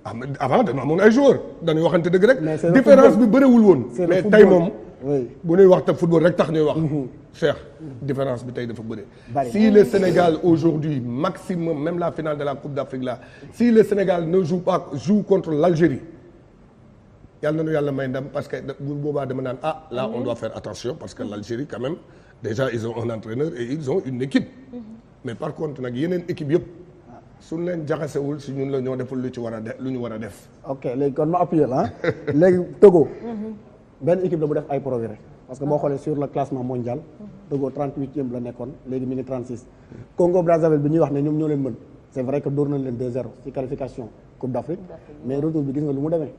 ah mais avant dañoo amoon ay joueurs dañuy waxante dëgg rek. différence bi bëriwul woon. mais tey moom. bu ñuy wax te football rek tax ñuy wax. Cheikh différence bi tey dafa bëri. si le Sénégal aujourd'hui maximum même la finale de la Coupe d'Afrique là si le Sénégal ne joue contre l'Algérie yàlla nañu yàlla may ndam parce que bu boobaa dama naan là on doit faire attention parce que l'Algérie quand même déjà ils ont un entraîneur et ils ont une équipe. mais par contre nag yeneen équipe yëpp. suñ leen jaxasewul si ñun la ñoo deful lu ñu war a def. ok léegi kon ma appuyer la léegi Togo. benn équipe la bu def ay progrès parce que boo xoolee sur le classement mondial. Togo 38e la nekkoon léegi mi ngi 36. Congo Brazzaville bi ñuy wax ne ñoom ñoo leen mën c'est vrai que dóor nañ leen 2-0 ci qualification Coupe d'Afrique mais retour bi gis nga lu mu demee.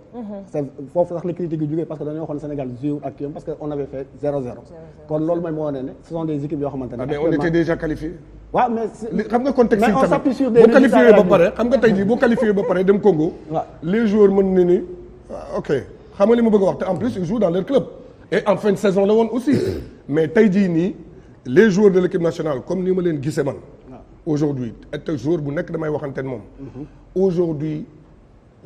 c'est foofu sax la critique yi jógee parce que dañoo waxoon Sénégal joué ak kii parce que on avait fait 0-0. kon loolu mooy moo wane ne ce sont des équipes yoo xamante ne. mais on était déjà qualifié. waaw mais xam nga contexte yi mais on s'appuie sur tamit boo qualifié ba pare xam nga tey jii boo qualifié ba pare dem Congo. les joueurs mën na ni ok xam nga li ma bëgg a wax te en plus ils jouent dans leur club. et en fin de saison la woon aussi. mais tey jii nii les joueurs de l'équipe nationale comme ni ma leen gisee man. aujourd'hui te joueur bu nekk damay waxante moom. aujourd'hui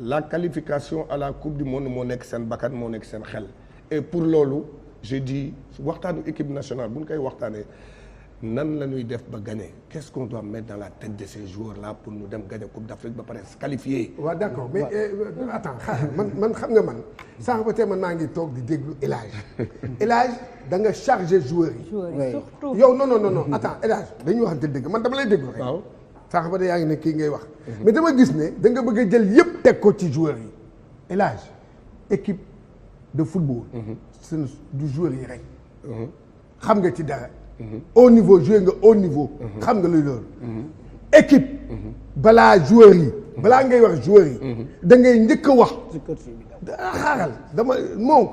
la qualification à la coupe du monde moo nekk seen bakkan moo nekk seen xel. et pour loolu je dis waxtaanu équipe nationale bu ñu koy waxtaanee. nan la ñuy def ba gagner qu'est-ce qu'on doit mettre dans la tête de ces joueurs là pour ñu dem gagner Coupe d'Afrique ba pare se qualifier. waaw d'accord mais attends xaaral man xam nga man sànq ba tey man maa ngi toog di déglu El Hadj da nga chargé joueurs yi. surtout yow non attends El Hadj dañuy waxante dëgg man dama lay déglu rek. waaw sànq ba tey yaa ngi ne kii ngay wax. mais dama gis ne da nga bëgg a jël yëpp teg ko ci joueurs yi El Hadj équipe de football. c'est du joueurs yi rek. xam nga ci dara. haut niveau joué nga haut niveau. xam nga luy loolu. équipe. balaa joueurs yi. balaa ngay wax joueurs yi. da ngay njëkk a wax. xaaral dama moom.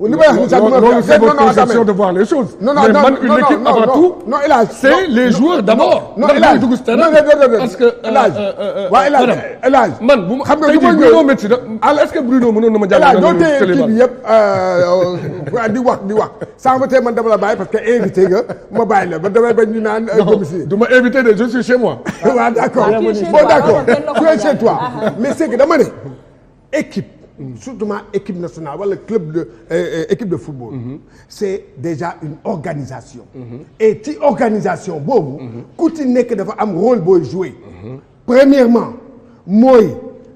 li may wax ni sax loolu c'est votre conception de voir les choses. non mais man une équipe avant tout. non El Hadj c'est les joueurs d'abord. non El Hadj dugg si terrain parce que. El Hadj waaw El Hadj man bu ma xam nga tey du ma jii Bruno Metsu da est-ce que Bruno mënoon na ma jàllale. doo téye kii bi yëpp di wax sans fa tey man dama la bàyyi parce que invité nga ma bàyyi la ba damay bañ ñu naan. du ma invité de je suis chez moi. waaw d'accord bon d'accord tu es chez toi mais c'est que dama ne équipe. surtout équipe nationale wala club de équipe de football. c'est déjà une organisation. et ci organisation boobu. ku ci nekk dafa am rôle booy jouer. premièrement mooy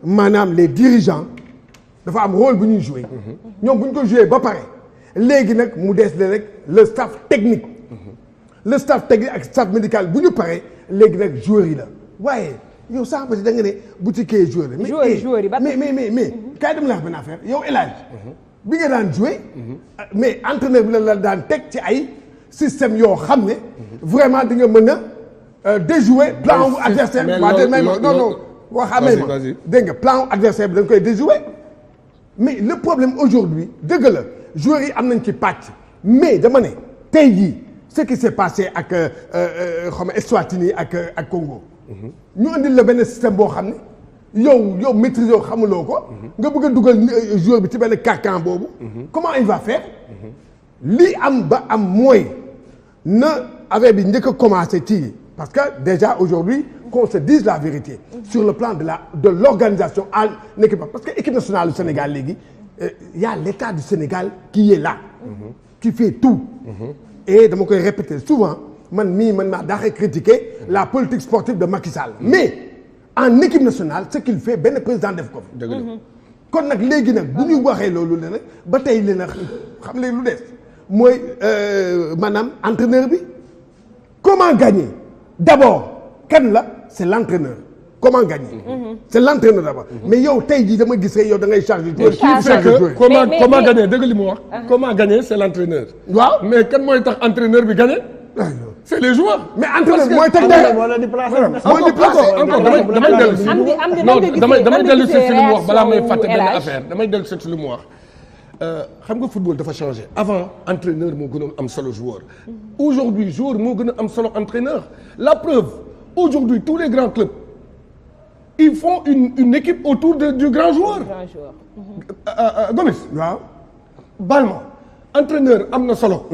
maanaam les dirigeants dafa am rôle bu ñuy jouer. ñoom bu ñu ko jouer ba pare léegi nag mu des rek le staff technique. le staff technique ak staff médical bu ñu paree léegi nag joueurs yi la waaye. yow sànq da nga ne boutiquier joueur la. joueur yi ba mais kaay dem la wax benn affaire yow El Hadj bi nga daan jouer mais entraîneur bi la daan teg ci ay système yoo xam ne vraiment di nga mën a déjouer plan adversaire bi. non waxamee ma dégg nga plan adversaire bi da nga koy déjouer mais le problème aujourd'hui dëgg la joueurs yi am nañ ci pàcc mais dama ne tey jii ce qui s'est passé ak xaw ma Eswatini ak Congo. ñu andil la benn système boo xam ne yow maîtrise yow xamuloo ko. nga bëgg a dugal joueur bi ci benn carcan boobu. comment il va faire. li am ba am mooy na affaire bi njëkk a commencé ci parce que déjà aujourd'hui qu'on se dise la vérité. sur le plan de l'organisation en équipe parce que équipe nationale du Sénégal léegi y a l'État du Sénégal qui est là. qui fait tout. et dama koy répéter souvent. man maa daaxee critiquer la politique sportive de Macky Sall. mais en équipe nationale ce qu'il fait benn président def ko fi. kon nag léegi nag bu ñu waxee loolu la nag ba tey li na xam léegi lu des mooy maanaam entraîneur bi comment gagner d'abord kan la c'est l'entraîneur comment gagner. c'est l'entraîneur d'abord. mais yow tey jii dama gis rek yow da ngay charger. comment gagner dëgg li mu wax. comment gagner c'est l'entraîneur. waaw mais kan mooy tax entraîneur bi gagner. c'est les joueurs. mais entraîneur mooy teg dara mooy di placé encore damay dellu si. non damay dellu si li mu wax balaa may fàtte benn affaire damay dellu si li mu wax. xam nga football dafa changé avant entraîneur moo gën a am solo joueur. aujourd'hui joueur moo gën a am solo entraîneur. la preuve aujourd'hui tous les grands clubs ils font une équipe autour du grand joueur. Gomis. waaw. Balma entraîneur am na solo.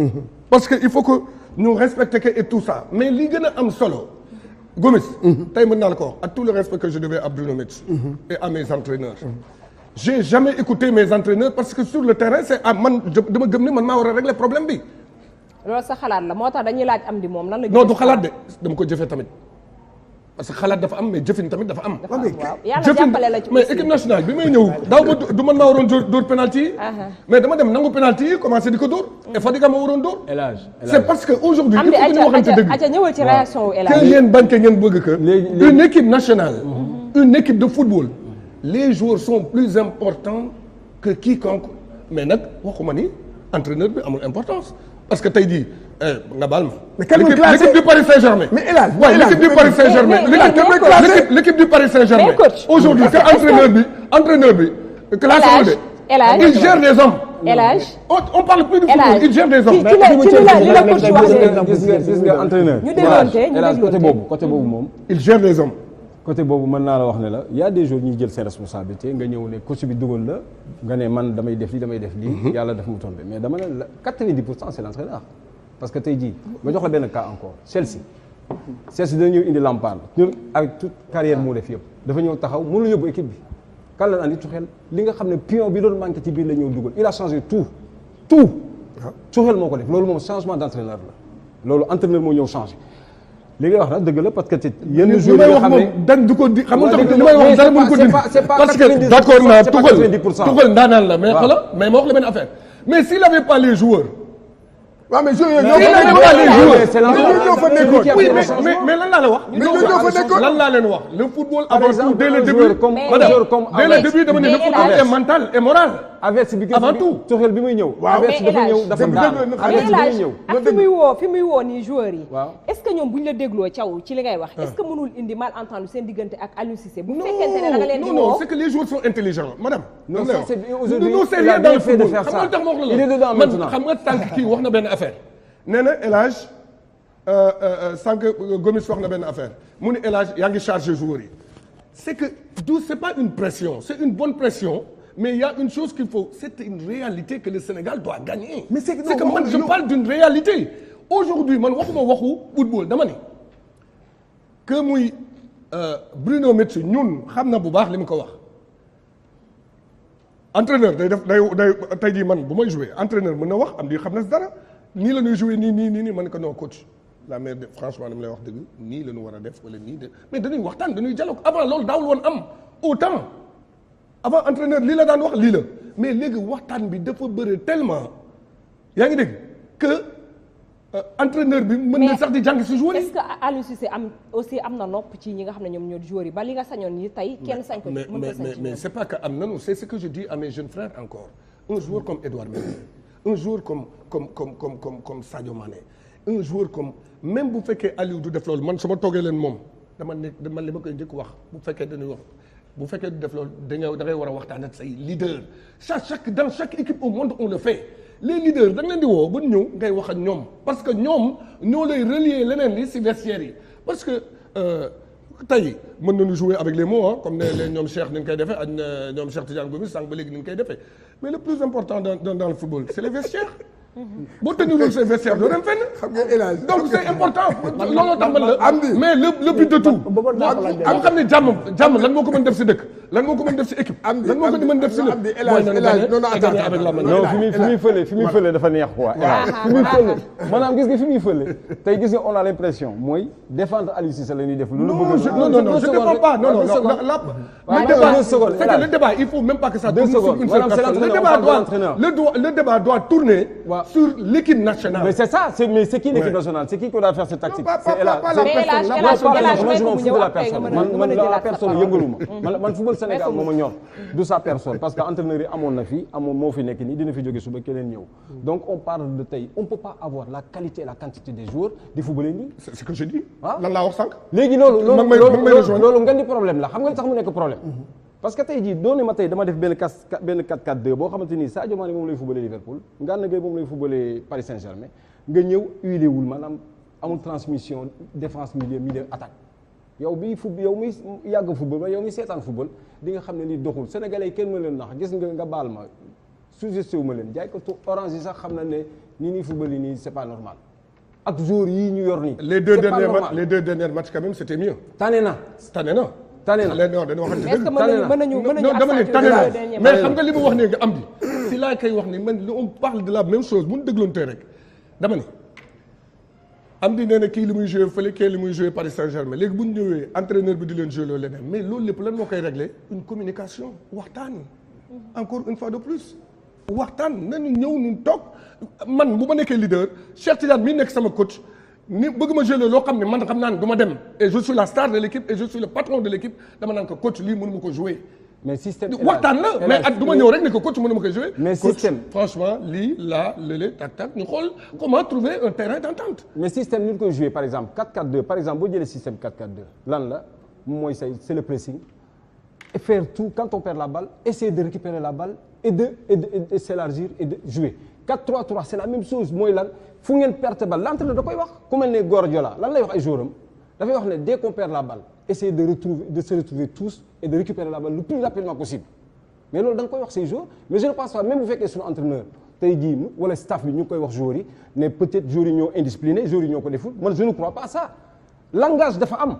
parce que il faut que. ñu respecter que et tout ça mais li gën a am solo Gomis. tey mën naa la ko wax ak tout le respect que je devais à Bruno Metsu. et à mes entraîneurs. j'ai jamais écouté mes entraîneurs parce que sur le terrain c'est man dama gëm ne man maa war a régler problème bi. loolu sa xalaat la moo tax dañuy laaj am di moom lan la. non du xalaat de dama ko jëfee tamit parce que xalaat dafa am mais jëfin tamit dafa am. waaw yàlla jàppale la ci mais équipe nationale bi may ñëw daaw ma du man maa waroon dóor penalty yi. mais dama dem nangu penalty yi commencé di ko dóor. et Fadiga ma waroon dóor. c'est parce que aujourd'hui il faut que ñu waxante dëgg. aca ñëwal ci réaction wu El Hadj. que ngeen banque ngeen bëgg que. une équipe nationale. une équipe de football. les joueurs sont plus importants que quiconque mais nag waxuma ni entraîneur bi amul importance parce que tey jii nga baal ma. mais kan mooy classé l'équipe du Paris Saint-Germain. mais El Hadj waaye l'équipe du Paris Saint-Germain. l'équipe du Paris Saint-Germain. aujourd'hui que entraîneur bi. classé wu de. il gère des hommes. El Hadj on parle plus de football il gère des hommes. ci la coach wax gis nga entraîneur. ñu dégloonte côté boobu moom. il gère des hommes. côté boobu mën naa la wax ne la y a des jours ñuy jël seen responsabilité nga ñëw ne coach bi dugal la nga ne man damay def lii yàlla daf mu tombé mais dama ne la 90% c'est l'entraîneur parce que tey jii ma jox la benn cas encore Chelsea dina ñëw indi Lampard ñun avec toute carrière moo def yëpp dafa ñëw taxaw mënul yóbbu équipe bi kan la andi Tuchel li nga xam ne pion bi doon manqué ci biir la ñëw dugal il a changé tout Tuchel moo ko def loolu moom changement d'entraîneur la loolu entraîneur moo ñëw changé li ngay wax nag dëgg la parce que yenn jours yi nga xam ne dañ du ko di xam nga li may wax dara mënu ko dindi parce que d'accord naa Tuchel ndaanaan la mais xoolal mais ma wax la benn affaire mais s'il avait pas les joueurs. waaw mais joueurs yooyu ñoo fa nekkoon oui mais lan laa la wax. ñoo fa nekkoon lan laa leen wax. le football avant tout dès le début dès le début dama ne le football est mental et moral. avant tout Tuchel bi muy ñëw. waaw mais dafa ñëw dafa daan ak fi muy woo nii joueurs yi. est-ce que ñoom bu ñu la dégloo Thiaw ci li ngay wax. est-ce que mënul indi malentendu seen diggante ak Aliou Cissé. bu fekkente ne da nga leen di woo non c'est que les joueurs sont intelligents madame. non c'est aujourd'hui il a bien fait de faire ça il est dedans maintenant xam nga tànk kii wax na benn affaire nee na El Hadj sànq Gomis wax na benn affaire mu ne El Hadj yaa ngi chargé joueurs yi c'est que c'est pas une pression c'est une bonne pression mais il y a une chose qu'il faut c'est une réalité que le Sénégal doit gagner. mais c'est que man je parle d'une réalité aujourd'hui man waxuma waxu football dama ne que muy Bruno Metsu ñun xam na bu baax li mu ko wax entraîneur day tey jii man bu may jouer entraîneur mën na wax am di xam na dara nii la ñuy jouer nii man ko non coach la mère de franchement dama lay wax dëgg nii la ñu war a def wala nii de mais dañuy waxtaan dañuy dialogue avant loolu daawul woon am autant avant entraîneur lii la daan wax lii la mais léegi waxtaan bi dafa bëri tellement yaa ngi dégg que entraîneur bi mën na sax di jàng si joueur yi. est-ce que Aliou Cissé am na nopp ci ñi nga xam ne ñoom ñoo di joueur yi ba li nga sañoon ni tey kenn sañ ko mën ko sañ mais c'est pas que am nanu c'est ce que je dis à mes jeunes frères encore un joueur comme Edouard Mendy un joueur comme Sadio Mané un joueur comme même bu fekkee Aliou du def loolu man su ma toogee leen moom dama ne man li ma koy njëkk wax bu fekkee dañuy wax bu fekkee du def loolu da ngay war a waxtaan ak say leader dans chaque équipe au monde on le fait les leaders da nga leen di woo ba ñëw ngay wax ak ñoom parce que ñoom ñoo lay relier leneen li ci vestiaire yi parce que tey mën nañu jouer avec les mots comme ne ñoom Cheikh ni ñu koy defee ak ñoom Cheikh Tidiane Gomis sànq ba léegi ni ñu koy defee mais le plus important dans le football c'est les vestiaires boo tënulul say vestiaire doo dem fenn. xam nga El Hadj donc c'est important. looloo tax man la mais le but de tout. am xam ne jàmm lan moo ko mën def si dëkk lan moo ko mën def si équipe. lan moo ko mën def si lépp. El Hadj non fi muy fële dafa neex quoi. fi muy fële maanaam gis nga fi muy fële tey gis nga on a l'impression mooy défendre Aliou Cissé la ñuy def. non je ne défends pas non le débat il faut même pas que ça tourne sur une seule personne. Le débat doit tourner. Sur l'équipe nationale. Mais c'est ça, c'est qui l'équipe nationale? C'est qui doit faire cette tactique? C'est la personne yëngaluma. Man football Sénégal moo ma ñor. Du sa personne parce que entraîneur yi amoon na fi moo fi nekk nii dina fi jóge suba keneen ñëw. Donc on parle de tey on peut pas avoir la qualité et la quantité des joueurs di footballer nii. C'est ce que je dis. lan laa wax sànq. léegi loolu nga di problème la xam nga sax mu nekk problème. parce que tey jii doone ma tey dama def benn 4-4-2 boo xamante ni Sadio Mané moom lay footballé Liverpool Gana Gueye moom lay footballé Paris Saint-Germain nga ñëw huilé wul maanaam amul transmission défense milieu attaque yow miy yàgg football yow miy seetaan football di nga xam ne lii doxul sénégalais yi kenn mën leen nax gis nga baal ma suggesté wu ma leen jaay ko orange yi sax xam na ne nii football yi nii c'est pas normal ak joueurs yii ñu yor nii. les deux derniers matchs quand même c'était mieux. tane na. non dañoo waxante est-ce que mën nañu dama ne tane na mais xam nga li mu wax ne nga am di si laa koy wax ni man on parle de la même chose bu ñu dégloonte rek dama ni am di nee na kii li muy joué fële kii li muy joué Paris Saint-Germain léegi bu ñu ñëwee entraîneur bi di leen joué loolu leneen mais loolu lépp lan moo koy réglé une communication waxtaan encore une fois de plus waxtaan nañu ñëw ñu toog man bu ma nekkee leader Cheikh Tidiane mii nekk sama coach ni bëgg ma joué loo xam ne man xam naa ne du ma dem et je suis la star de l'équipe et je suis le patron de l'équipe dama naan ko coach lii mënu ma ko joué. mais système waxtaan la mais at du ma ñëw rek ne ko coach mënu ma ko joué. mais système franchement lii laa lële tak ñu xool comment trouver un terrain d'entente. mais système ni ñu koy joué par exemple 4-4-2 par exemple boo jëlee système 4-4-2 lan la mooy c'est le pressing et faire tout quand on perd la balle essayer de récupérer la balle et de s'élargir et de jouer 4-3-3 c'est la même chose mooy lan fu ngeen perte balle l'entraîneur da koy wax ku mel ne Guardiola lan lay wax ay joueurs am dafay wax ne dès qu'on perd la balle essayer de se retrouver tous et de récupérer la balle le plus rapidement possible mais loolu da nga koy wax say joueurs mais je ne pense pas même bu fekkee suñu entraîneur tey jii wala staff bi ñu ngi koy wax joueurs yi ne peut-être joueurs yi ñoo indiscipliné joueurs yi ñoo ko deful man je ne crois pas à ça langage dafa am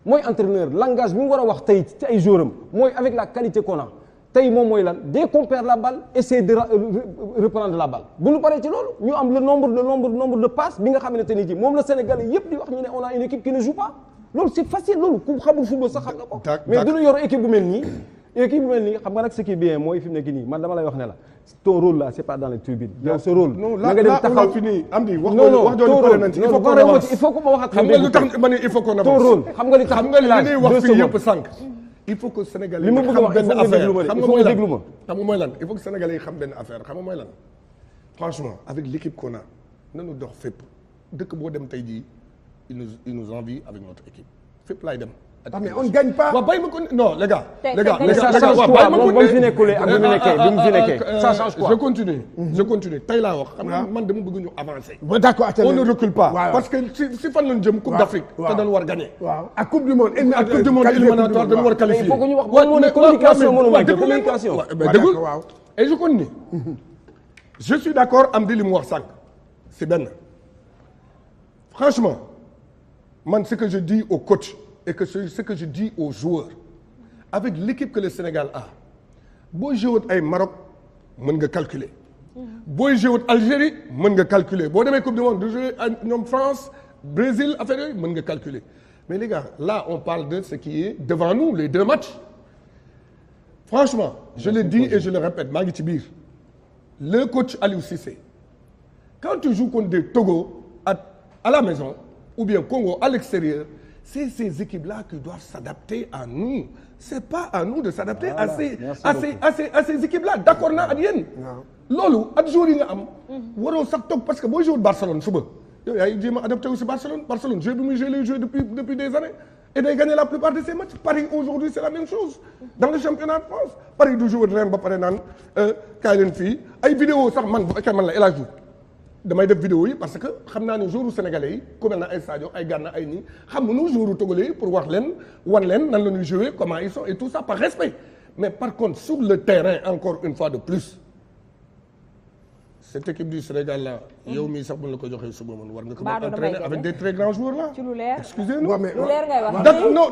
mooy entraîneur langage bi mu war a wax tey ci ay joueurs am mooy avec la qualité qu'on a tey moom mooy lan dès qu'on perd la balle essayer de reprendre la balle bu ñu paree ci loolu ñu am le nombre de passes bi nga xamante ni ji moom la Sénégalais yëpp di wax ñu ne on a une équipe qui ne joue pas loolu c'est facile loolu ku xamul football sax xam na ko mais du ñu yor équipe bu mel nii xam nga nag ce qui est bien mooy fi mu nekk nii man dama lay wax ne la ton rôle là c'est pas dans les tribunes yow ce rôle na nga dem taxaw fini am di wax jooju pare nañ ci il faut que ma waxaat xam nga lu tax ma ne il faut qu'on avance ton rôle xam nga li tax xam nga li ñuy wax fii yëpp sànq il faut que Sénégalais yi xam benn affaire xam nga mooy lan xam nga mooy lan il faut que Sénégalais yi xam benn affaire xam nga mooy lan franchement avec l'équipe qu'on a nañu dox fépp dëkk boo dem tey jii il nous envie avec notre équipe fépp laay dem. mais on ne gagne pas. waaw bàyyi ma ko non les gars. ça change quoi moom ba mu fi nekkulee ak bi mu nekkee ça change quoi. je continue tey laa wax. xam nga man dama bëgg ñu avancer. d'accord on ne recule pas. parce que si fan lañ jëm. Coupe d'Afrique te dañ war gagner. waaw ak Coupe du monde. ak Coupe du monde éliminatoire dañ war qualifier. il faut que ñu wax moom moo ne communication mënu ma communication. déglu et je continue. je suis d'accord am di li mu wax sànq c'est benn franchement man ce que je dis au coach. et que ce que je dis aux joueurs avec l'équipe que le Sénégal a booy joué ay Maroc mën nga calculer booy joué Algérie mën nga calculer boo demee Coupe du monde de jouer ak ñoom France Brésil affaire yooyu mën nga calculer mais les gars là on parle de ce qui est devant nous les deux matchs franchement je le dis et je le répète maa ngi ci biir le coach Aliou Cissé quand tu joues contre des Togo à la maison ou bien Congo à l'extérieur c'est ces équipes-là qui doivent s'adapter à nous c'est pas à nous de s'adapter à ces équipes-là d'accord naa ak yéen loolu ak joueurs yi nga am waroo sax toog parce que boo joué Barcelone suba yow yaay jéem a adapté aussi Barcelone jeu bi muy joué lay joué depuis des années et day gagner la plupart de ces matchs Paris aujourd'hui c'est la même chose dans le championnat de France Paris du joué ren ba pare naan kaay leen fii ay vidéo sax man bu fekkee man la El Hadj Diouf damay def vidéo yi parce que xam naa ne jouru sénégalais yi ku mel na ay Sadio ay Gana ay nii xamuñu jouru togolais yi pour wax leen wan leen nan la ñuy jouer comment ils sont et tout ça par respect mais par contre sur le terrain encore une fois de plus cette équipe du Sénégal là yow mii sax mën la ko joxee suba man war nga ko mën entraîner avec des très grands joueurs là. ci lu leer excusez-nous. lu leer ngay wax. non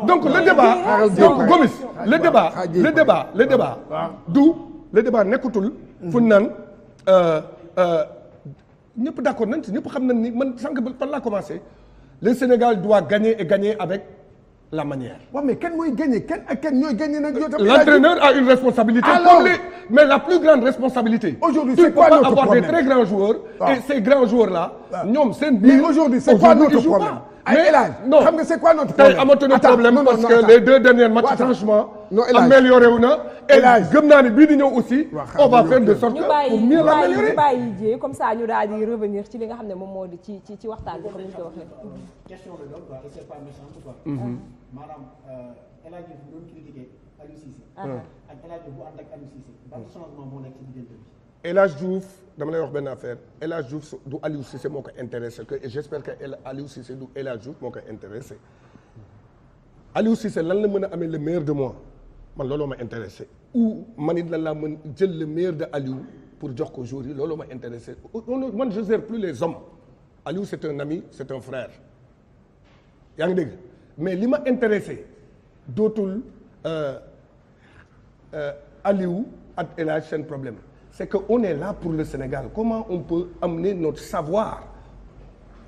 donc le débat. donc Gomis le débat. le débat nekkutul. fu naan. ñëpp d'accord nañ ci ñëpp xam nañ ni man sànq fan laa commencé le Sénégal doit gagner et gagner avec la manière. waaw mais kenn mooy gagner kenn ak kenn ñooy gagner nag. L'entraîneur a une responsabilité. Alors, mais la plus grande responsabilité. Aujourd'hui c'est quoi notre problème? Tu peux avoir des très grands joueurs. Et ces grands joueurs là. ñoom seen biir. mais aujourd'hui c'est quoi notre problème? mais non xam nga c'est quoi notre problème? tey amatuñu problème parce que les deux derniers matchs franchement. non El Hadj amélioré wu na. El Hadj gëm naa ne bii di ñëw aussi. on va faire de sorte que pour mieux l'améliorer. ñu bàyyi jéey comme ça ñu daal di revenir ci li nga xam ne moom moo di ci waxtaan bi comme ni ñu ko waxee. question la doon quoi c'est pas méchant quoi. maanaam El Hadj bu doon critiquer Aliou Cissé. ak El Hadj bu ànd ak Aliou Cissé. ban changement moo nekk ci diggante bi. El Hadj Diouf dama lay wax benn affaire El Hadj Diouf du Aliou Cissé moo ko intéressé que j'espère que Aliou Cissé du El Hadj Diouf moo ko intéressé Aliou Cissé lan la mën a amee le meilleur de moi man looloo ma intéressé ou man it lan laa mën jël le meilleur de Aliou pour jox ko jour yi looloo ma intéressé man je gère plus les hommes Aliou c'est un ami c'est un frère yaa ngi dégg mais li ma intéressé dootul Aliou ak El Hadj seen problème c'est que on est là pour le Sénégal comment on peut amener notre savoir.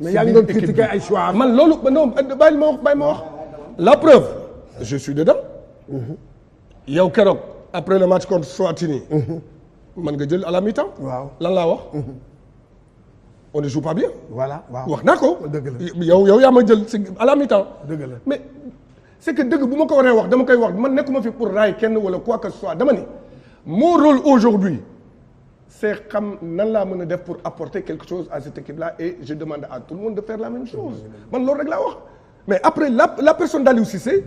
mais yaa ngi doon critiquer ay choix. man loolu non bàyyi ma wax la preuve je suis dedans. yow keroog après le match contre Swatini. man nga jël à la mi-temps. waaw lan laa wax. on ne joue pas bien. voilà waaw wax naa ko. dëgg la yow yaa ma jël si à la mi-temps. dëgg la mais c'est que dëgg bu ma ko waree wax dama koy wax man nekkuma fi pour raay kenn wala quoi que ce soit dama ni mon rôle aujourd'hui c'est xam nan laa mën a def pour apporter quelque chose à cette équipe-là et je demande à tout le monde de faire la même chose man loolu rek laa wax mais après la personne d'Aliou Cissé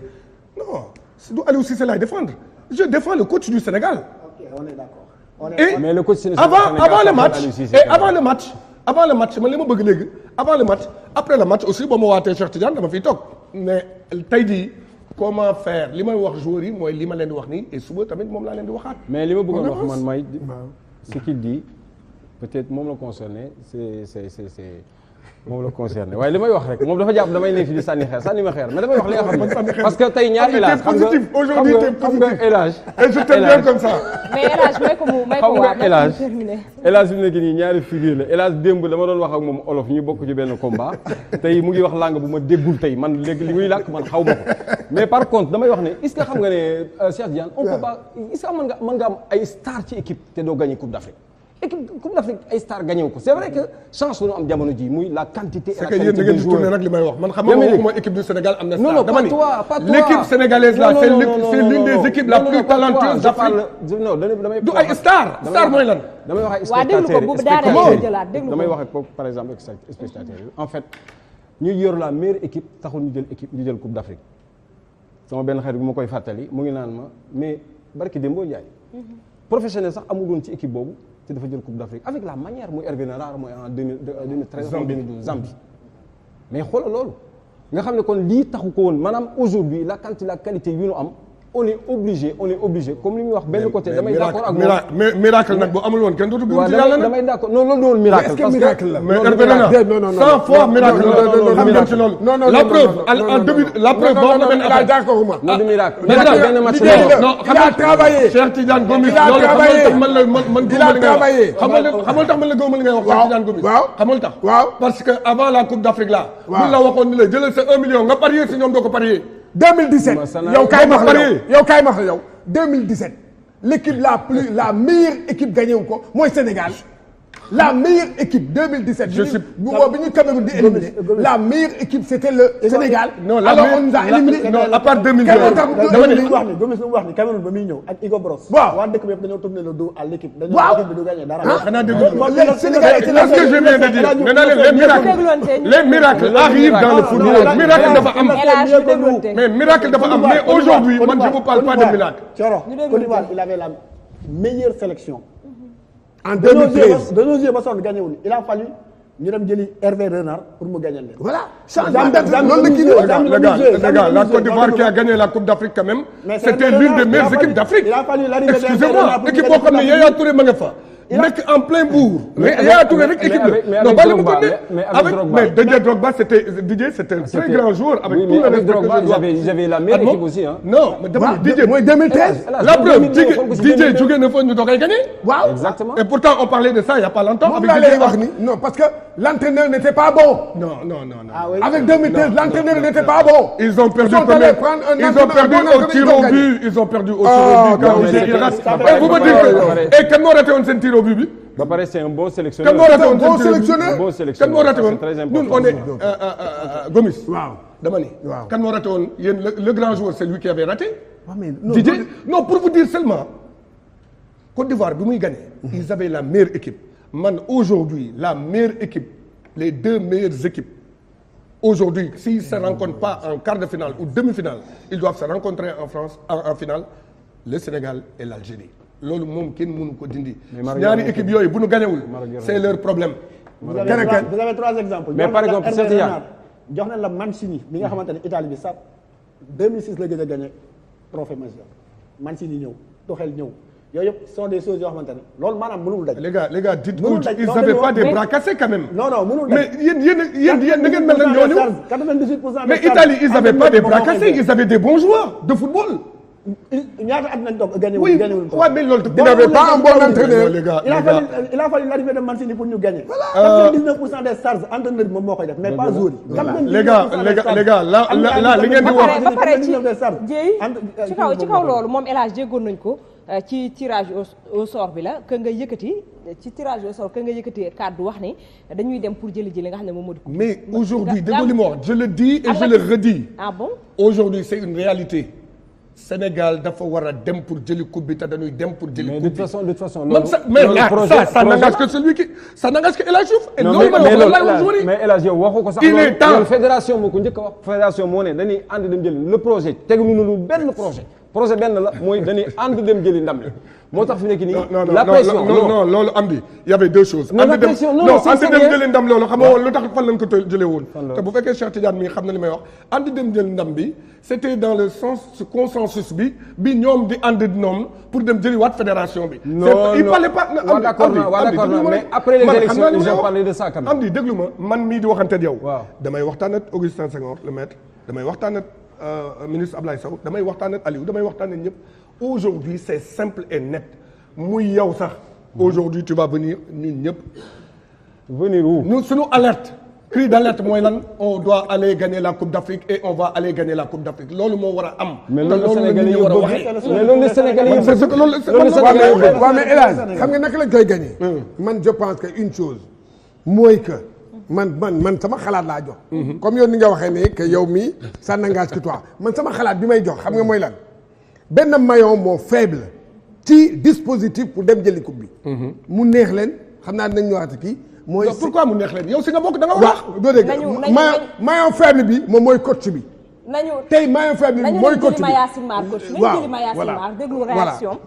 non du Aliou Cissé laay défendre je défends le coach du Sénégal. ok on est d'accord. Et mais le coach avant le match et avant le match man li ma bëgg léegi avant le match après le match aussi ba ma waatee Cheikh Tidiane dama fiy toog mais tey jii comment faire li may wax joueurs yi mooy li ma leen di wax nii et suba tamit moom laa leen di waxaat. mais li ma bëggoon wax man mooy ce qu'il dit peut-être moom la concerné c'est moom la concerné waaye li may wax rek moom dafa jàpp damay ne fi di sànni ma xeer mais damay wax li nga xam ne parce que tey ñaar élage xam nga élage et je t'aime bien comme ça. mais élage may ko waa élage bi nekk nii ñaari figure la élage démb dama doon wax ak moom olof ñu bokk ci benn combat tey mu ngi wax langue bu ma déggul tey man léegi li muy làkk man xaw ma ko mais par contre damay wax ne est-ce que xam nga ne Cheikh Diane on peut pas est-ce que mën nga am ay star ci équipe te doo gagner Coupe d'Afrique équipe Coupe d'Afrique ay star gagné wu ko c'est vrai que chance la ñu am jamono ji muy la quantité et la qualité des joueurs. c'est que yéen da ngeen di tourner rek li may wax man xam nga moom mooy équipe du Sénégal am na star. non dama pas toi pas toi l'équipe sénégalaise là c'est l'une des équipes la plus talentueuse d'Afrique. non damay du ay star mooy lan. damay wax ay waa déglu ko bu daanee nga jëlaat déglu ko damay wax ak par exemple spectateurs yi en fait ñu yor la meilleure équipe taxul ñu jël Coupe d'Afrique sama benn xarit bu ma koy fàttali mu ngi naan ma mais barki Dembo Ndiaye professionnel sax amul woon ci équipe boobu te dafa jël Coupe d'Afrique avec la manière mooy Hervé Renard mooy en 2013 en 2012 Zambie mais xoolal loolu nga xam ne kon lii taxu ko woon maanaam aujourd'hui la qualité yu ñu am on est obligé comme li muy wax benn côté damay d'accord ak moom mais miracle nag boo amul woon kenn dootu buur ci yàlla nag damay d'accord non loolu doon miracle est-ce que miracle la mais Hervé Renard 100 fois miracle xam ngeen ci loolu la preuve en début la preuve boo xam ne d'accord non du miracle benn match non il a travaillé Cheikh Tidiane Gomis loolu xamal tax man la gëwmal li ngay wax Cheikh Tidiane Gomis xamal tax parce que avant la Coupe d'Afrique là buñ la waxoon ni la jëlal sa 1 million nga parier si ñoom doo ko parier 2017 yow kaay ma wax yow 2017 l'équipe la meilleure équipe gagné wu ko mooy Sénégal la meilleure équipe 2017. bi ñu Cameroun di éliminé la meilleure équipe c'était le Sénégal. non alors on nous a éliminé. non à part 2002. dama ne wax ni Gomis lu mu wax ni Cameroun ba muy ñëw ak Hugo Bross. waaw waa dëkk bi yëpp dañoo tourné le dos à l'équipe. waaw dañoo équipe bi du gagné dara. xanaa dégg Sénégal ce que je viens de dire nee naa leen les miracles arrivent dans le football miracle dafa am. mais miracle dafa am mais aujourd'hui man je vous parle pas de miracle. Thioro Côte d'Ivoire il avait la meilleure sélection. en 2013 dañoo joué ba sonn gagné wuñu il a fallu ñu dem jëli Hervé Renard pour mu gagné leen. voilà changement de la Côte d'Ivoire qui a gagné la Coupe d'Afrique quand même. C'était l'une des meilleures équipes d'Afrique. Excusez-moi équipe boo xam ne Yaya Touré ma nga fa. nekk en plein bourg. Yaya Touré rek équipe la. non bàyyi ma ko mais Didier Drogba c'était un très grand joueur. avec tout le respect que ils avaient la meilleure équipe aussi hein. non mais dama Didier mooy 2013. la preuve Didier jógee na fa ñu doog a gagné. waaw exactement. et pourtant on parlait de ça il y a pas longtemps. avec Didier wax ni non parce que l'entraîneur n'était pas bon. non. avec 2013 l'entraîneur n'était pas bon. Ils ont perdu au tir au but. Ils ont perdu au tir au but. Et vous me dites que kan moo raté woon seen tir au but bi. ba pare c'est un bon sélectionneur. kan moo raté woon bon sélectionneur. bon sélectionneur. kan moo raté woon c'est très important. ñun on est Gomis. waaw dama ni. waaw kan moo raté woon yéen le grand joueur c'est lui qui avait raté. waaw mais Didier non pour vous dire seulement Côte d'Ivoire bi muy gagné. ils avaient la meilleure équipe. man aujourd'hui la meilleure équipe les deux meilleures équipes. Aujourd'hui, s'ils ne se rencontrent pas en quart de finale ou demi-finale, ils doivent se rencontrer en France en finale, le Sénégal et l'Algérie. loolu moom kenn mënu ko dindi. ñaari équipe yooyu bu ñu gañewul c'est leur problème. vous avez trois exemples. mais par exemple jox nañ la Mancini bi nga xamante ne Italie bi sax 2006 la gëj a gagné trophée majeur Mancini ñëw Tuchel ñëw yooyu yëpp sont des choses yoo xamante ne loolu maanaam mënul daj. les gars dites mënul daj ils avaient pas des bras cassés quand même. non mënul daj mais yéen da ngeen mel ne ñooñu. 98% mais Italie ils avaient pas des bras cassés ils avaient des bons joueurs de football. ñaata at nañ toog gagné oui waaw mais loolu. il n'avait pas un bon entraîneur. il a fallu l'arrivée de Mancini pour ñu gagner. 99% des stars entraîneur bi moom moo koy def mais pas joueur yi. les gars là li ngeen di wax. ba pare ci kaw loolu moom El Hadj déggoon nañ ko ci tirage au sort bi la que nga yëkkati ci tirage au sort que nga yëkkati kàddu wax ni dañuy dem pour jëli ji li nga xam ne moom moo di. mais aujourd'hui déggoo li ma wax je le dis et je le redis. ah bon aujourd'hui c'est une réalité. Sénégal dafa war a dem pour jëli coupe bi te dañuy dem pour jëli coupe bi. de toute façon ça n'engage que celui qui ça n'engage que El Hadj Diouf. mais El Hadj yow waxu ko sax. il est temps loolu fédération moo ko njëkk a wax. fédération moo ne dañuy ànd dem jëli le projet teguñu lu benn projet benn la mooy dañuy ànd dem jëli ndam li moo tax fi nekk nii. la pression non loolu am di y avait deux choses. non la pression non ànd dem jëli ndam loolu xam nga woon lu tax fan lañ ko jëlee woon. te bu fekkee Cheikh Tidiane mi xam na li may wax ànd dem jëli ndam bi c'était dans le sens consensus bi ñoom di ànd noonu pour dem jëliwaat fédération bi. il parlait pas. d'accord mais après les élections ils ont parlé de ça quand même. am di déglu ma man mii di waxante ak yow. damay waxtaan ak Augustin Senghor le maître damay waxtaan ak ministre Ablaye Sow damay waxtaan ak Aliou damay waxtaan ak ñëpp. Aujourd'hui c'est simple et net muy yow sax aujourd'hui tu vas venir ñun ñëpp. venir où. ñun suñu alerte. cri d'alerte mooy lan on doit aller gagner la coupe d'Afrique et on va aller gagner la coupe d'Afrique loolu moo war a am. mais loolu Sénégalais yi bëgg mais loolu Sénégalais yi bëgg waaw mais El Hadj xam nga naka lañ koy gagner. man je pense que une chose mooy que man sama xalaat laa jox. comme yow ni nga waxee ne que yow mii ça n'engage que toi man sama xalaat bi may jox xam nga mooy lan. benn maillon moo faible ci dispositif pour dem jëli coupe bi. mu neex leen xam naa dinañ ñëwaat kii. mooy pourquoi mu neex leen yow si nga bokk da nga wax. doo dégg maillon faible bi moom mooy coach bi. nañu tey maillon faible bi mooy coach bi nañu jëli Mayacine Mar coach. nañu jëli Mayacine Mar déglu réaction